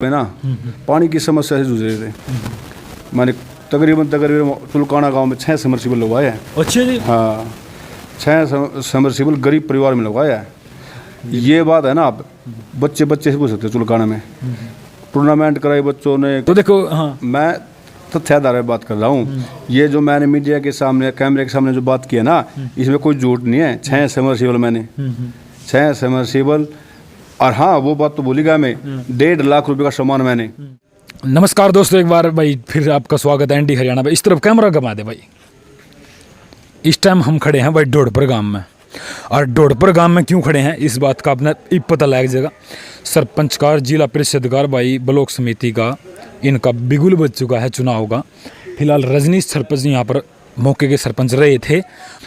में ना पानी की समस्या से जूझ रहे थे। मैंने तकरीबन तुलकाना गांव में 6 समरसीबल लगवाए हैं। अच्छा जी। हाँ, 6 समरसीबल गरीब परिवार में लगवाया है। ये बात है ना, आप बच्चे से पूछ सकते हैं। तुलकाना में टूर्नामेंट कराई बच्चों ने। तो देखो, हाँ, मैं तथ्याधार में बात कर रहा हूँ। ये जो मैंने मीडिया के सामने, कैमरे के सामने जो बात की है ना, इसमें कोई झूठ नहीं है। 6 समरसीबल मैंने 6 समरसीबल, और हाँ, वो बात तो भूलिएगा मैं, 1.5 लाख रुपए का सामान मैंने। नमस्कार दोस्तों, एक बार भाई फिर आपका स्वागत है एनडी हरियाणा भाई। इस तरफ कैमरा घुमा दे भाई। इस टाइम हम खड़े हैं भाई ढोड़पर गांव में। और ढोड़पर गांव में क्यों खड़े हैं इस बात का अपना पता लग जाएगा। सरपंच का, जिला परिषद का, भाई ब्लॉक समिति का, इनका बिगुल बज चुका है चुनाव का। फिलहाल रजनीश सरपंच यहाँ पर मौके के सरपंच रहे थे।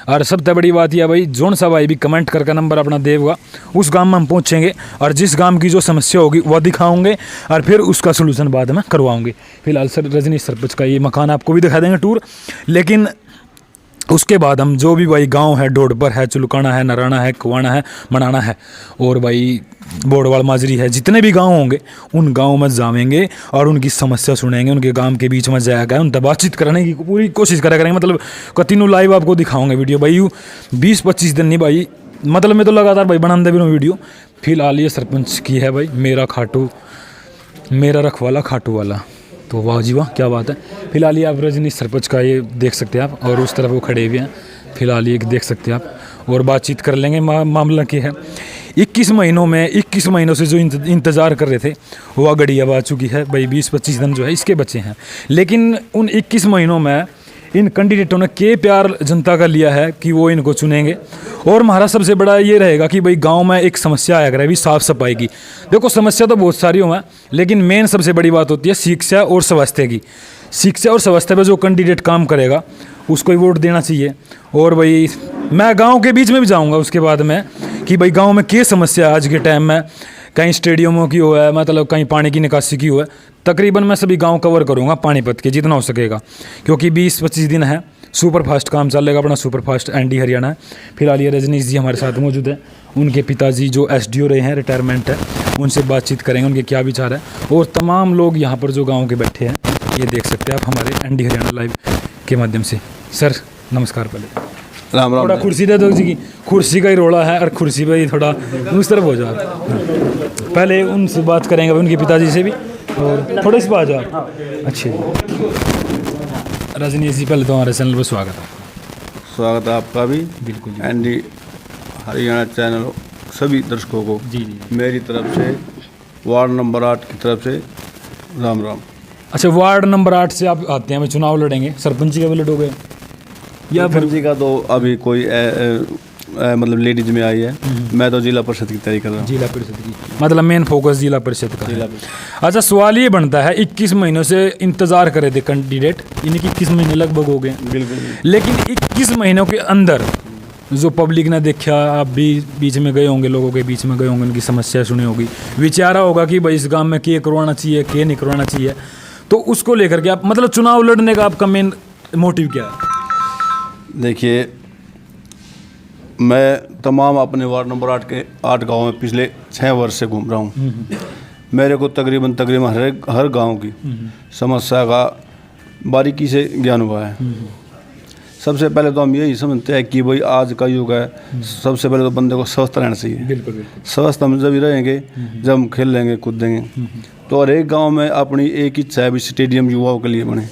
और सबसे बड़ी बात यह भाई, जोन सा भाई भी कमेंट करके नंबर अपना देगा, उस गांव में हम पहुंचेंगे और जिस गांव की जो समस्या होगी वह दिखाओगे और फिर उसका सलूशन बाद में करवाओगे। फिलहाल सर रजनीश सरपंच का ये मकान आपको भी दिखा देंगे टूर, लेकिन उसके बाद हम जो भी भाई गांव है, ढोड़पर है, चुलकाना है, नराना है, कुवाना है, मनाना है और भाई बोड़वाल माजरी है, जितने भी गांव होंगे उन गांव में जाएंगे और उनकी समस्या सुनेंगे। उनके गांव के बीच में जाएगा, उनसे बातचीत करने की पूरी कोशिश करेंगे। मतलब कतिनू लाइव आपको दिखाऊंगे वीडियो भाई। 20-25 दिन नहीं भाई, मतलब मैं तो लगातार भाई बनाते भी रहूँ वीडियो। फिलहाल ये सरपंच की है भाई, मेरा रखवाला खाटू वाला। तो वाह जी वाह, क्या बात है। फिलहाल ये आप रजनीश सरपंच का ये देख सकते हैं आप, और उस तरफ वो खड़े हुए हैं। फिलहाल ये देख सकते हैं आप, और बातचीत कर लेंगे। मामला क्या है, 21 महीनों से जो इंतज़ार कर रहे थे वो घड़ी अब आ चुकी है भाई। 20-25 दिन जो है इसके बच्चे हैं, लेकिन उन 21 महीनों में इन कैंडिडेटों ने के प्यार जनता का लिया है कि वो इनको चुनेंगे। और हमारा सबसे बड़ा ये रहेगा कि भाई गांव में एक समस्या आया करे भी, साफ़ सफाई की। देखो समस्या तो बहुत सारी हैं, लेकिन मेन सबसे बड़ी बात होती है शिक्षा और स्वास्थ्य की। शिक्षा और स्वास्थ्य पर जो कैंडिडेट काम करेगा उसको ही वोट देना चाहिए। और भाई मैं गाँव के बीच में भी जाऊँगा उसके बाद में कि भाई गाँव में क्या समस्या है आज के टाइम में। कहीं स्टेडियमों की हो है, मतलब कहीं पानी की निकासी की हो है। तकरीबन मैं सभी गांव कवर करूंगा पानीपत के जितना हो सकेगा, क्योंकि 20-25 दिन है। सुपर फास्ट काम चलेगा अपना, सुपर फास्ट एनडी हरियाणा है। फिलहाल ये रजनीश जी हमारे साथ मौजूद है। उनके पिताजी जो SDO रहे हैं, रिटायरमेंट है, उनसे बातचीत करेंगे उनके क्या विचार है। और तमाम लोग यहाँ पर जो गाँव के बैठे हैं ये देख सकते हैं आप हमारे एनडी हरियाणा लाइव के माध्यम से। सर नमस्कार। पहले राम राम। थोड़ा कुर्सी दे दो जी की, कुर्सी का ही रोड़ा है और कुर्सी पे ही थोड़ा उस तरफ हो जाओ। पहले उनसे बात करेंगे, उनके पिताजी से भी, और थोड़े से बात जाओ। अच्छी रजनीश जी, पहले तो हमारे चैनल पर स्वागत है। स्वागत है आपका भी। बिल्कुल एनडी हरियाणा चैनल सभी दर्शकों को जी जी मेरी तरफ से, वार्ड नंबर 8 की तरफ से राम राम। अच्छा, वार्ड नंबर 8 से आप आते हैं, चुनाव लड़ेंगे, सरपंच का भी लड़ोगे या फिर जी का? तो अभी कोई मतलब लेडीज में आई है। मैं तो जिला परिषद की तैयारी कर रहा हूँ। जिला परिषद की, मतलब मेन फोकस जिला परिषद का है। अच्छा, सवाल ये बनता है, 21 महीनों से इंतजार करे थे कैंडिडेट, इनके 21 महीने लगभग हो गए। बिल्कुल। लेकिन 21 महीनों के अंदर जो पब्लिक ने देखा, आप भी बीच में गए होंगे, लोगों के बीच में गए होंगे, उनकी समस्या सुनी होगी, विचारा होगा कि भाई इस गांव में क्या करवाना चाहिए, क्या नहीं करवाना चाहिए। तो उसको लेकर के आप, मतलब चुनाव लड़ने का आपका मेन मोटिव क्या है? देखिए, मैं तमाम अपने वार्ड नंबर 8 गाँव में पिछले 6 वर्ष से घूम रहा हूँ। मेरे को तकरीबन हर गांव की समस्या का बारीकी से ज्ञान हुआ है। सबसे पहले तो हम यही समझते हैं कि भाई आज का युग है, सबसे पहले तो बंदे को स्वस्थ रहना चाहिए। बिल्कुल बिल्कुल। स्वस्थ हम जब रहेंगे जब हम खेल लेंगे, कूदेंगे। तो हर एक गाँव में अपनी एक इच्छा है भी स्टेडियम युवाओं के लिए बने।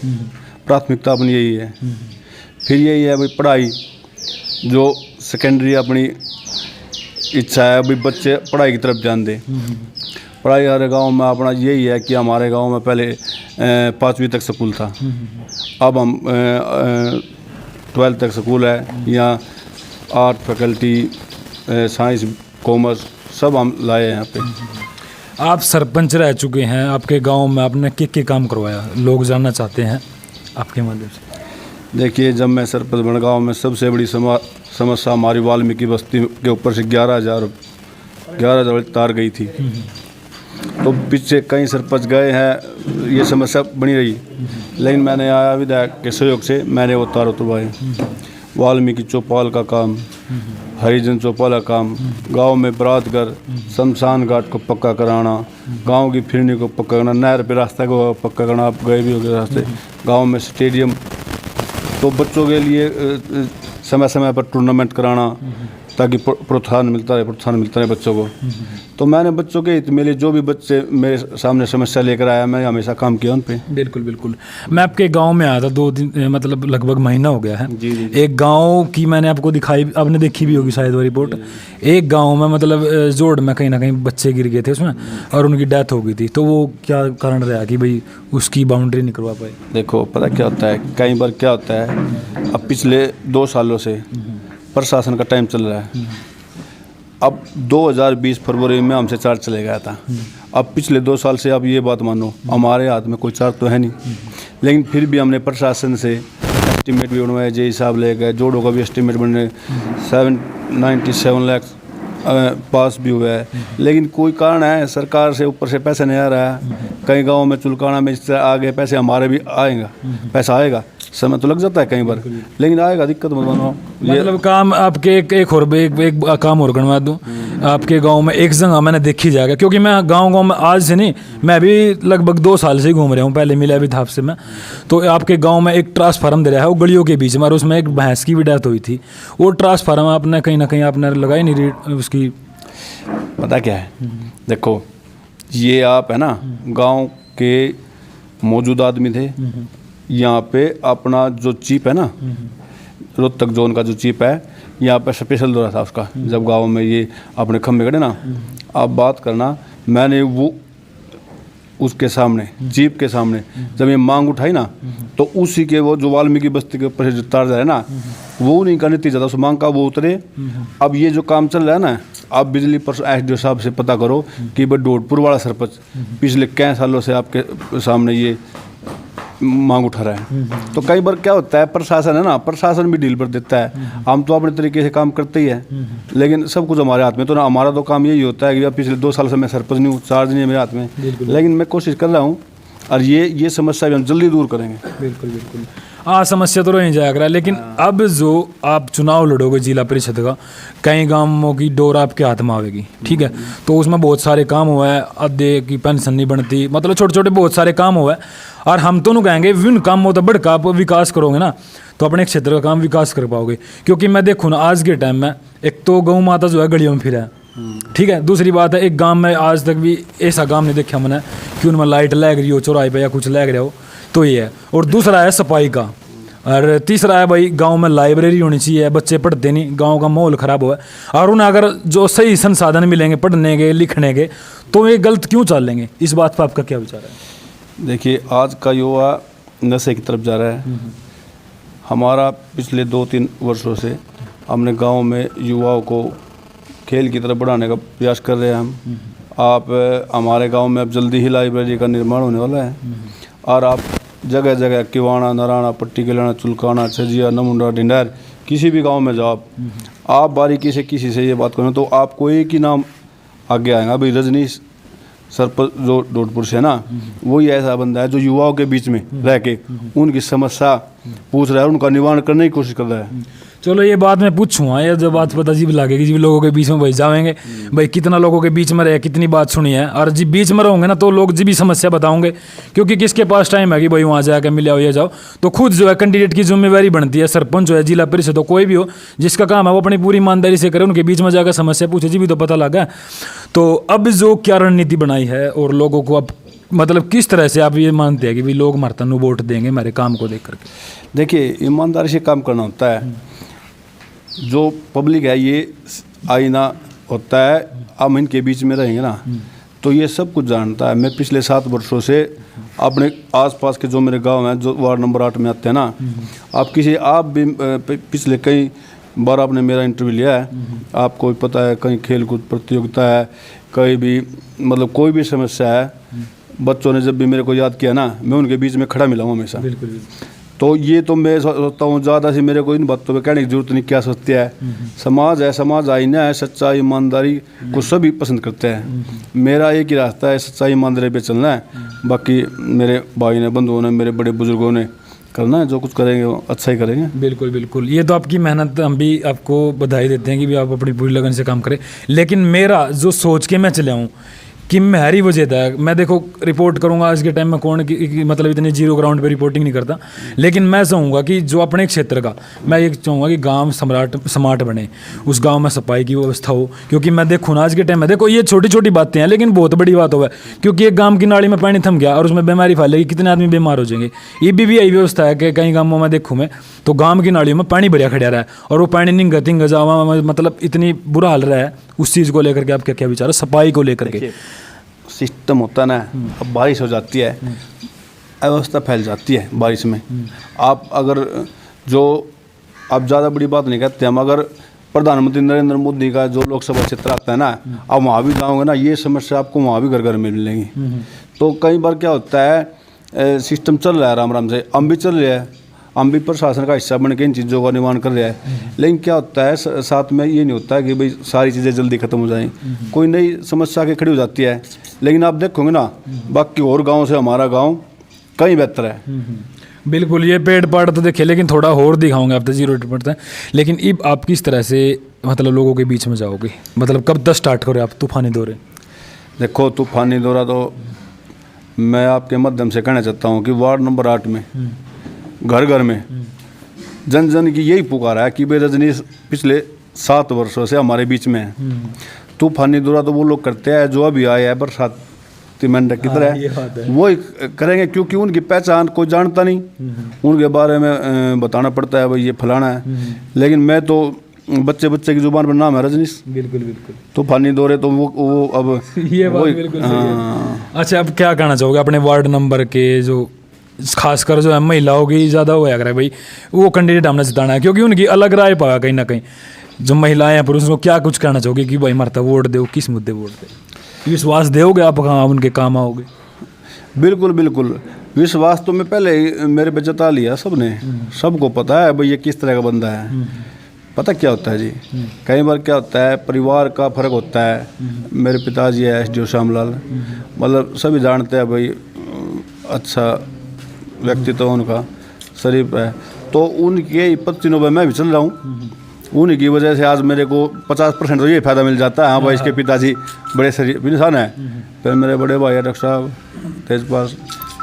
प्राथमिकता अपनी यही है। फिर यही है भाई पढ़ाई, जो सेकेंडरी अपनी इच्छा है भाई बच्चे पढ़ाई की तरफ ध्यान दें। पढ़ाई हर गांव में अपना यही है कि हमारे गांव में पहले 5वीं तक स्कूल था, अब हम 12th तक स्कूल है। यहाँ आर्ट फैकल्टी, साइंस, कॉमर्स सब हम लाए हैं यहाँ पे। आप सरपंच रह चुके हैं, आपके गांव में आपने क्या काम करवाया, लोग जानना चाहते हैं आपके माध्यम से। देखिए, जब मैं सरपंच बन गाँव में सबसे बड़ी समस्या हमारी वाल्मीकि बस्ती के ऊपर से 11,000 तार गई थी। तो पीछे कई सरपंच गए हैं, ये समस्या बनी रही, लेकिन मैंने आया विधायक के सहयोग से मैंने वो तार उतरवाए। वाल्मीकि चौपाल का काम, हरिजन चौपाला काम, गांव में बरात घर, शमशान घाट को पक्का कराना, गांव की फिरनी को पक्का करना, नहर पे रास्ते को पक्का करना, आप गए भी होंगे रास्ते, गांव में स्टेडियम, तो बच्चों के लिए समय समय पर टूर्नामेंट कराना ताकि प्रोत्साहन मिलता रहे बच्चों को। तो मैंने बच्चों के हित में लिए जो भी बच्चे मेरे सामने समस्या लेकर आया, मैं हमेशा काम किया उन पे। बिल्कुल बिल्कुल। मैं आपके गांव में आया था 2 दिन, मतलब लगभग महीना हो गया है। जी जी। एक गांव की मैंने आपको दिखाई, आपने देखी भी होगी शायद वो रिपोर्ट। एक गांव में मतलब जोड़ में कहीं ना कहीं बच्चे गिर गए थे उसमें और उनकी डेथ हो गई थी। तो वो क्या कारण रहा कि भाई उसकी बाउंड्री नहीं करवा पाए? देखो पता क्या होता है, कई बार क्या होता है, अब पिछले 2 सालों से प्रशासन का टाइम चल रहा है। अब 2020 फरवरी में हमसे चार्ज चले गया था। अब पिछले 2 साल से आप ये बात मानो हमारे हाथ में कोई चार्ज तो है नहीं, लेकिन फिर भी हमने प्रशासन से एस्टीमेट भी बनवाया, जे हिसाब ले गए, जोड़ों का भी एस्टीमेट बनने 797 लाख पास भी हुआ है, लेकिन कोई कारण है सरकार से ऊपर से पैसा नहीं आ रहा है। कई गाँव में चुलकाना में इस तरह आगे पैसे हमारे भी आएगा, पैसा आएगा, समय तो लग जाता है कई बार, लेकिन आएगा, दिक्कत मत बनाओ। मतलब काम आपके एक और एक काम और गणवा दूँ, आपके गांव में एक जगह मैंने देखी जाएगा, क्योंकि मैं गांव में आज से नहीं, मैं भी लगभग 2 साल से ही घूम रहा हूँ, पहले मिला भी था आपसे मैं। तो आपके गांव में एक ट्रांसफार्मर दे रहा है वो गलियों के बीच में, और उसमें एक भैंस की भी डेथ हुई थी। वो ट्रांसफार्मर आपने कहीं ना कहीं आपने लगाई नहीं उसकी? पता क्या है, देखो ये आप है ना गांव के मौजूद आदमी थे, यहाँ पे अपना जो चीफ है ना, रोहतक जोन का जो चीफ है, यहाँ पे स्पेशल दौरा था उसका, जब गांव में ये अपने खम्भे खड़े ना, आप बात करना, मैंने वो उसके सामने चीफ के सामने जब ये मांग उठाई ना, तो उसी के वो जो वाल्मीकि बस्ती के ऊपर से जो तार जा रहा है ना, वो नहीं का नतीजा था उस मांग का, वो उतरे। अब ये जो काम चल रहा है ना, आप बिजली पर एसडीओ साहब से पता करो कि भाई डोडपुर वाला सरपंच पिछले कई सालों से आपके सामने ये मांग उठा रहा है। तो कई बार क्या होता है, प्रशासन है ना, प्रशासन भी डील पर देता है, हम तो अपने तरीके से काम करते ही है, लेकिन सब कुछ हमारे हाथ में तो ना। हमारा तो काम यही होता है कि पिछले 2 साल से मैं सरपंच नहीं हूँ, चार्ज नहीं है मेरे हाथ में, लेकिन मैं कोशिश कर रहा हूँ, और ये समस्या भी हम जल्दी दूर करेंगे। बिल्कुल बिल्कुल। हाँ, समस्या तो रही जाएगा, लेकिन अब जो आप चुनाव लड़ोगे जिला परिषद का, कई गांवों की डोर आपके हाथ में आवेगी, ठीक है, तो उसमें बहुत सारे काम हुआ है, अद्धे की पेंशन नहीं बनती, मतलब छोटे छोटे बहुत सारे काम हुआ है। और हम तो नहीं कहेंगे विभिन्न कामों तो बढ़कर आप विकास करोगे ना, तो अपने क्षेत्र का काम विकास कर पाओगे। क्योंकि मैं देखूँ ना आज के टाइम में, एक तो गौ माता जो है गलियों में फिरा है, ठीक है, दूसरी बात है एक गांव में आज तक भी ऐसा गांव नहीं देखा मैंने कि उनमें लाइट लग रही हो चौराहे पे या कुछ लग रहा हो, तो ये है। और दूसरा है सफाई का, और तीसरा है भाई गांव में लाइब्रेरी होनी चाहिए, बच्चे पढ़ते नहीं, गांव का माहौल ख़राब हुआ है, और उन्हें अगर जो सही संसाधन मिलेंगे पढ़ने के लिखने के, तो ये गलत क्यों चलेंगे? इस बात पर आपका क्या विचार है? देखिए आज का युवा नशे की तरफ जा रहा है। हमारा पिछले 2-3 वर्षों से हमने गांव में युवाओं को खेल की तरफ बढ़ाने का प्रयास कर रहे हैं हम। आप हमारे गांव में अब जल्दी ही लाइब्रेरी का निर्माण होने वाला है, और आप जगह जगह किवाना, नराना, पट्टी किलाना, चुलकाना, छजिया, नमुंडा, ढिंडैर, किसी भी गांव में जाओ आप बारीकी से किसी से ये बात करें तो आपको एक ही नाम आगे आएगा, भाई रजनीश सरपंच जो डोडपुर से है ना, वो ही ऐसा बंदा है जो युवाओं के बीच में रह के उनकी समस्या पूछ रहा है, उनका निवारण करने की कोशिश कर रहा है। चलो ये बात मैं पूछूँगा, ये जो बात पता जीव लगेगी, जीव लोगों के बीच में भाई जाएंगे, भाई कितना लोगों के बीच में रहे, कितनी बात सुनी है, और जी बीच में रहोगे ना तो लोग जी भी समस्या बताओगे, क्योंकि किसके पास टाइम है कि भाई वहाँ जाकर मिले आओ ये जाओ। तो खुद जो है कैंडिडेट की जिम्मेवारी बनती है, सरपंच हो या जिला परिषद हो, कोई भी हो जिसका काम है वो अपनी पूरी ईमानदारी से करे, उनके बीच में जाकर समस्या पूछे, जी भी तो पता लगा। तो अब जो क्या रणनीति बनाई है और लोगों को अब मतलब किस तरह से आप ये मानते हैं कि भाई लोग हमारे तनु वोट देंगे हमारे काम को देख करके? देखिए ईमानदारी से काम करना होता है, जो पब्लिक है ये आईना होता है, हम इनके बीच में रहेंगे ना तो ये सब कुछ जानता है। मैं पिछले 7 वर्षों से अपने आसपास के जो मेरे गांव हैं जो वार्ड नंबर 8 में आते हैं ना, आप भी पिछले कई बार आपने मेरा इंटरव्यू लिया है, आपको भी पता है कहीं खेल कूद प्रतियोगिता है, कहीं भी मतलब कोई भी समस्या है, बच्चों ने जब भी मेरे को याद किया ना, मैं उनके बीच में खड़ा मिला हूँ हमेशा। बिल्कुल। तो ये तो मैं सोचता हूँ ज़्यादा से मेरे को इन बातों पे कहने की जरूरत नहीं, क्या सोचते हैं। समाज है, समाज आईना है, सच्चाई ईमानदारी को सभी पसंद करते हैं। मेरा एक ही रास्ता है, सच्चाई ईमानदारी पे चलना है। बाकी मेरे भाई ने, बंधुओं ने, मेरे बड़े बुजुर्गों ने करना है, जो कुछ करेंगे वो अच्छा ही करेंगे। बिल्कुल बिल्कुल, ये तो आपकी मेहनत, हम भी आपको बधाई देते हैं कि भी आप अपनी पूरी लगन से काम करें। लेकिन मेरा जो सोच के मैं चले आऊँ कि मेरी वजह था, मैं देखो रिपोर्ट करूंगा आज के टाइम में कौन की मतलब इतनी जीरो ग्राउंड पे रिपोर्टिंग नहीं करता, लेकिन मैं चाहूँगा कि जो अपने क्षेत्र का, मैं ये चाहूँगा कि गांव स्मार्ट बने, उस गांव में सफाई की व्यवस्था हो। क्योंकि मैं देखूँ ना आज के टाइम में, देखो ये छोटी छोटी बातें हैं लेकिन बहुत बड़ी बात हो है, क्योंकि एक गाँव की नाली में पानी थम गया और उसमें बीमारी फैलेगी, कितने आदमी बीमार हो जाएंगे। ये भी यही व्यवस्था है कि कई गाँवों में देखूँ मैं तो गाँव की नालियों में पानी भरिया खड़ा रहा है और वो पानी निंग जावा, मतलब इतनी बुरा हाल रहा है। उस चीज़ को लेकर के आपका क्या विचार है, सफाई को लेकर के? सिस्टम होता ना, अब बारिश हो जाती है, अव्यवस्था फैल जाती है बारिश में। आप अगर जो, आप ज़्यादा बड़ी बात नहीं कहते हम, अगर प्रधानमंत्री नरेंद्र मोदी का जो लोकसभा क्षेत्र आता है ना, आप वहाँ भी जाओगे ना, ये समस्या आपको वहाँ भी घर घर में मिलेंगी। तो कई बार क्या होता है, सिस्टम चल रहा है आराम आराम से, हम भी चल रहे हैं, हम भी प्रशासन का हिस्सा बन के इन चीज़ों का निर्माण कर रहा है। लेकिन क्या होता है, साथ में ये नहीं होता है कि भाई सारी चीज़ें जल्दी ख़त्म हो जाएं, कोई नई समस्या आके खड़ी हो जाती है। लेकिन आप देखोगे ना, बाकी और गाँव से हमारा गाँव कहीं बेहतर है। बिल्कुल, ये पेड़ पाड़ तो देखे, लेकिन थोड़ा और दिखाऊंगे आप तो 0% है। लेकिन अब आप किस तरह से मतलब लोगों के बीच में जाओगे, मतलब कब तक स्टार्ट करोगे आप तूफानी दौरे? देखो, तूफानी दौरा तो मैं आपके माध्यम से कहना चाहता हूँ कि वार्ड नंबर 8 में घर घर में जन जन की यही पुकार है कि भाई रजनीश पिछले 7 वर्षों से हमारे बीच में है। तूफानी दौरा तो वो लोग करते हैं जो अभी आए हैं बरसात मेंढक की तरह, वो ही करेंगे, क्योंकि उनकी पहचान कोई जानता नहीं, उनके बारे में बताना पड़ता है भाई ये फलाना है। लेकिन मैं तो बच्चे बच्चे की जुबान पर नाम है रजनीश। बिल्कुल बिल्कुल, तूफानी दौरे तो वो अब ये बात बिल्कुल सही है। अच्छा, अब क्या कहना चाहोगे अपने वार्ड नंबर के, जो खासकर जो है महिलाओं की ज़्यादा हुआ करे भाई, वो कैंडिडेट हमने जिताना है, क्योंकि उनकी अलग राय पाया कहीं ना कहीं। जो महिलाएं हैं पुरुष को क्या कुछ कहना चाहोगे कि भाई मरता वोट दो, किस मुद्दे वोट दे, विश्वास दोगे आप, हाँ उनके काम आओगे? बिल्कुल बिल्कुल, विश्वास तो मैं पहले ही मेरे पे जता लिया सबने, सबको पता है भाई ये किस तरह का बंदा है। पता क्या होता है जी, कई बार क्या होता है, परिवार का फर्क होता है। मेरे पिताजी है SDO श्यामलाल, मतलब सभी जानते हैं भाई, अच्छा व्यक्तित्व उनका, शरीफ है, तो उनके 25 में मैं भी चल रहा हूँ। उन्हीं की वजह से आज मेरे को 50% तो ये फ़ायदा मिल जाता है, हाँ भाई इसके पिताजी बड़े शरीफ इंसान है। फिर मेरे बड़े भाई डॉक्टर साहब तेजपाल,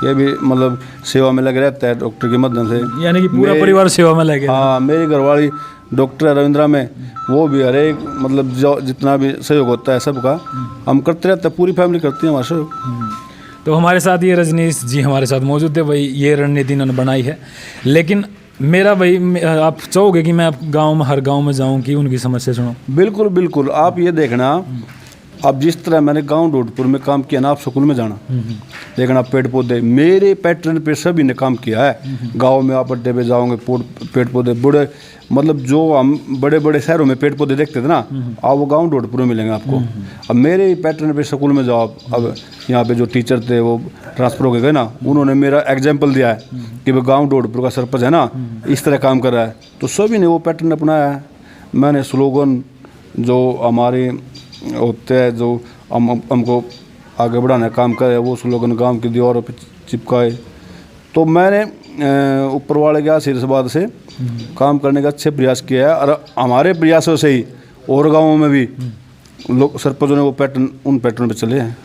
ये भी मतलब सेवा में लगे रहता है डॉक्टर के माध्यम से, यानी कि पूरा परिवार सेवा में लगे। हाँ, मेरी घरवाली डॉक्टर रविंद्रा में, वो भी हर एक मतलब जो जितना भी सहयोग होता है सबका हम करते रहते हैं, पूरी फैमिली करती है हमारे सहयोग। तो हमारे साथ ये रजनीश जी हमारे साथ मौजूद है भाई, ये रणनीति इन्होंने बनाई है। लेकिन मेरा भाई, आप चाहोगे कि मैं गांव में, हर गांव में जाऊं कि उनकी समस्या सुनूं? बिल्कुल बिल्कुल, आप ये देखना, अब जिस तरह मैंने गांव डोडपुर में काम किया ना, आप स्कूल में जाना देखना, पेड़ पौधे मेरे पैटर्न पे सभी ने काम किया है। गांव में आप अड्डे पे जाओगे, पेड़ पौधे बड़े, मतलब जो हम बड़े बड़े शहरों में पेड़ पौधे देखते थे ना, आप वो गांव डोडपुर में मिलेंगे आपको। अब मेरे पैटर्न पे स्कूल में जाओ, अब यहाँ पे जो टीचर थे वो ट्रांसफ़र हो गए ना, उन्होंने मेरा एग्जाम्पल दिया है कि भाई गाँव डोडपुर का सरपंच है ना, इस तरह काम कर रहा है, तो सभी ने वो पैटर्न अपनाया है। मैंने स्लोगन जो हमारे होते हैं, जो हमको आगे बढ़ाने का काम करे, वो स्लोगन गांव की दीवारों पे चिपकाए। तो मैंने ऊपर वाले के आशीर्वाद से काम करने का अच्छे प्रयास किया है, और हमारे प्रयासों से ही और गाँवों में भी लोग सरपंचों ने वो पैटर्न, उन पैटर्न पे चले हैं।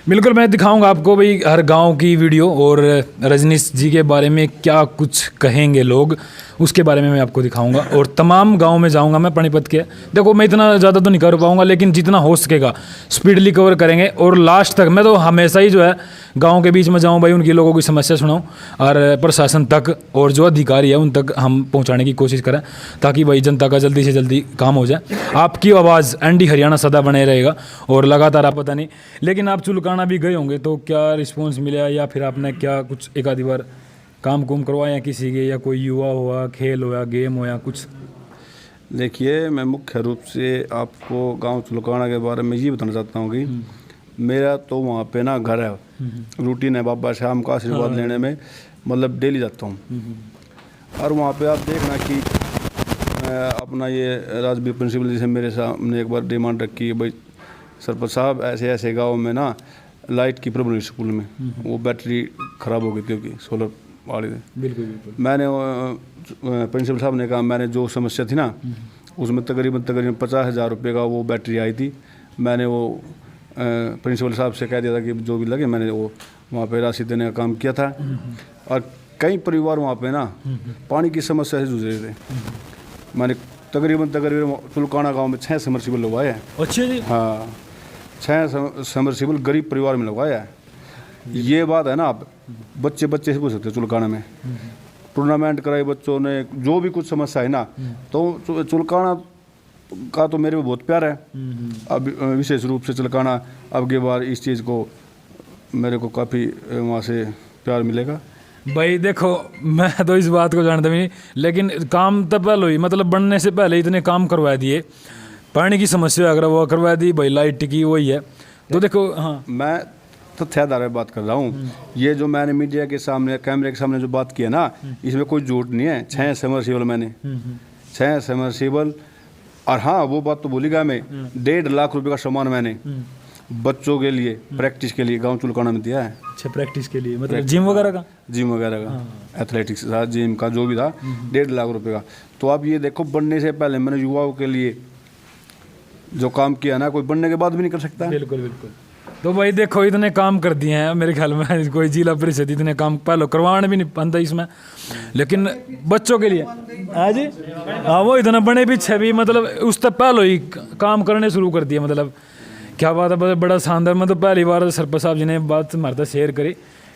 बिल्कुल, मैं दिखाऊंगा आपको भाई हर गांव की वीडियो, और रजनीश जी के बारे में क्या कुछ कहेंगे लोग, उसके बारे में मैं आपको दिखाऊंगा। और तमाम गांव में जाऊंगा मैं पानीपत के। देखो, मैं इतना ज़्यादा तो नहीं कर पाऊंगा, लेकिन जितना हो सकेगा स्पीडली कवर करेंगे, और लास्ट तक मैं तो हमेशा ही जो है गांव के बीच में जाऊं भाई, उनकी लोगों की समस्या सुनाऊं, और प्रशासन तक और जो अधिकारी है उन तक हम पहुंचाने की कोशिश करें, ताकि भाई जनता का जल्दी से जल्दी काम हो जाए। आपकी आवाज़ ND हरियाणा सदा बने रहेगा, और लगातार आप पता नहीं, लेकिन आप चुलकाना भी गए होंगे, तो क्या रिस्पॉन्स मिला, या फिर आपने क्या कुछ एक आधी बार काम कुम करवाया किसी के, या कोई युवा हुआ, खेल हुआ, गेम हुआ कुछ? देखिए, मैं मुख्य रूप से आपको गांव चुलकाना के बारे में ये बताना चाहता हूँ कि मेरा तो वहाँ पे ना घर है, रूटीन है बाबा श्याम का आशीर्वाद लेने में, मतलब डेली जाता हूँ। और वहाँ पे आप देखना कि अपना ये राजवीर प्रिंसिपल जी से मेरे सामने एक बार डिमांड रखी, भाई सरपंच साहब ऐसे ऐसे गाँव में ना लाइट की प्रॉब्लम स्कूल में, वो बैटरी ख़राब हो गई थी, क्योंकि सोलर वाली थी। बिल्कुल बिल्कुल। मैंने प्रिंसिपल साहब ने कहा, मैंने जो समस्या थी ना उसमें तकरीबन 50,000 रुपये का वो बैटरी आई थी। मैंने वो प्रिंसिपल साहब से कह दिया था कि जो भी लगे, मैंने वो वहाँ पे राशि देने का काम किया था। और कई परिवार वहाँ पे ना पानी की समस्या से जूझ रहे थे। मैंने तकरीबन तुलकाना गांव में 6 समरसीबल लगवाए हैं। अच्छा जी। हाँ, 6 समरसीबल गरीब परिवार में लगवाया है। ये बात है ना, आप बच्चे से पूछ सकते हैं। चुलकाना में टूर्नामेंट कराए बच्चों ने, जो भी कुछ समस्या है ना, तो चुलकाना का तो मेरे को बहुत प्यार है। अब विशेष रूप से चुलकाना अब की बार इस चीज़ को मेरे को काफ़ी वहाँ से प्यार मिलेगा। भाई देखो, मैं तो इस बात को जानता भी नहीं, लेकिन काम तो पहले ही, मतलब बनने से पहले इतने काम करवा दिए। पानी की समस्या अगर वो करवा दी, भाई लाइट की वही है। तो देखो, हाँ, मैं तथ्याधार में बात कर रहा हूँ। ये जो मैंने मीडिया के सामने, कैमरे के सामने जो बात की है ना, इसमें कोई झूठ नहीं है। 6 समरसीबल मैंने 6 समरसीबल। और हाँ, वो बात तो भूली गया मैं, 1.5 लाख रुपए का सामान मैंने बच्चों के लिए प्रैक्टिस के लिए गांव चुलकाना में दिया है। अच्छा, प्रैक्टिस के लिए मतलब जिम वगैरह का? जिम वगैरह का, एथलेटिक्स का, जिम का, जो भी था, 1.5 लाख रुपए का। तो आप ये देखो, बनने से पहले मैंने युवाओं के लिए जो काम किया ना, कोई बनने के बाद भी नहीं कर सकता। बिल्कुल बिल्कुल। तो भाई देखो, इतने काम कर दिए हैं, मेरे ख्याल में कोई जिला परिषद इतने काम पहले करवाने भी नहीं पाता इसमें, लेकिन बच्चों के लिए हाँ जी, हाँ, वो इतना बने पीछे भी मतलब उस तक पहले ही काम करने शुरू कर दिए। मतलब क्या बात है, बड़ा शानदार। मतलब पहली बार सरपंच साहब जी ने बात हमारे साथ शेयर करी।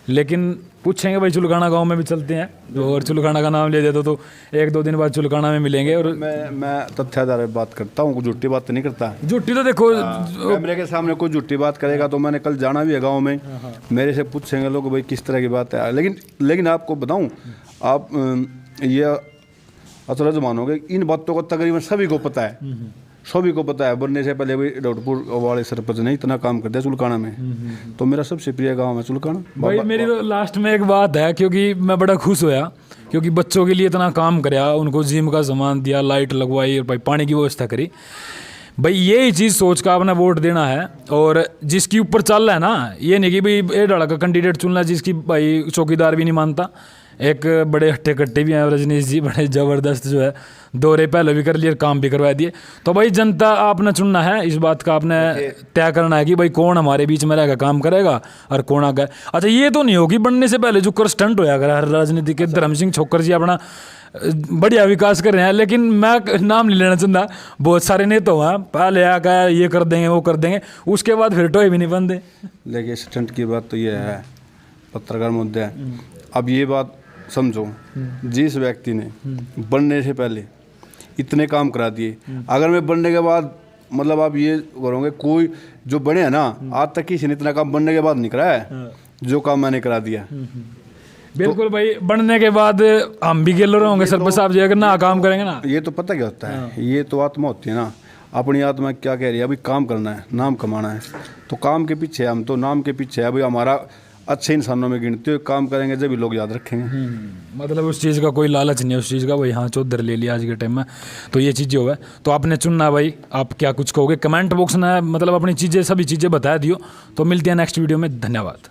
लेकिन पूछेंगे भाई, चुलकाना गांव में भी चलते हैं और चुलकाना का नाम ले देते तो 1-2 दिन बाद चुलकाना में मिलेंगे। और मैं तथ्याधार बात करता हूँ, झूठी बात तो नहीं करता। झूठी तो देखो, कैमरे के सामने कोई झूठी बात करेगा तो मैंने कल जाना भी है गाँव में, मेरे से पूछेंगे लोग भाई किस तरह की बात है। लेकिन आपको बताऊँ, आप ये असरज मानोगे, इन बातों को तकरीबन सभी को पता है। सभी को पता है। बनने से पहले भी डॉटपुर वाले सरपंच ने इतना काम कर दिया चुलकाना में। तो मेरा सबसे प्रिय गांव है चुलकाना। भाई मेरी तो लास्ट में एक बात है, क्योंकि मैं बड़ा खुश होया, क्योंकि बच्चों के लिए इतना काम कराया, उनको जिम का सामान दिया, लाइट लगवाई और भाई पानी की व्यवस्था करी। भाई यही चीज़ सोच कर आपने वोट देना है। और जिसकी ऊपर चल रहा है ना, ये नहीं कि भाई ये डाला का कैंडिडेट चुनना जिसकी भाई चौकीदार भी नहीं मानता। एक बड़े हट्टे कट्टे भी हैं रजनीश जी, बड़े ज़बरदस्त जो है, दौरे पहले भी कर लिए, काम भी करवा दिए। तो भाई जनता आपने चुनना है, इस बात का आपने तय करना है कि भाई कौन हमारे बीच में रहेगा, काम करेगा और कौन आ गया। अच्छा, ये तो नहीं होगी बनने से पहले जो कर स्टंट होया कर राजनीति के, धर्म सिंह छोकर जी अपना बढ़िया विकास कर रहे हैं, लेकिन मैं नाम नहीं लेना चाहता, बहुत सारे नेता हैं पहले आकर ये कर देंगे वो कर देंगे, उसके बाद फिर टोए भी नहीं बनते। लेकिन स्टंट की बात तो ये है, पत्रकार मुद्दा है। अब ये बात समझो, जिस व्यक्ति ने बनने से पहले इतने काम करा दिए, अगर मैं बनने के बाद, मतलब आप ये करोगे, कोई जो बने हैं ना, आज तक किसी ने इतना काम बनने के बाद नहीं कराया है जो काम मैंने करा दिया। बिल्कुल भाई, बनने के बाद हम भी गिल होंगे सरपंच साहब जी अगर ना काम करेंगे ना। ये तो पता क्या होता है, ये तो आत्मा होती है ना, अपनी आत्मा क्या कह रही है, अभी काम करना है, नाम कमाना है। तो काम के पीछे, हम तो नाम के पीछे है। अभी हमारा अच्छे इंसानों में गिनते हुए काम करेंगे जब भी लोग याद रखेंगे। मतलब उस चीज़ का कोई लालच नहीं है, उस चीज़ का भाई हाँ चौधर ले लिया आज के टाइम में, तो ये चीज़ें हुआ है। तो आपने चुनना भाई, आप क्या कुछ कहोगे कमेंट बॉक्स में, मतलब अपनी चीज़ें, सभी चीज़ें बता दियो। तो मिलते हैं नेक्स्ट वीडियो में, धन्यवाद।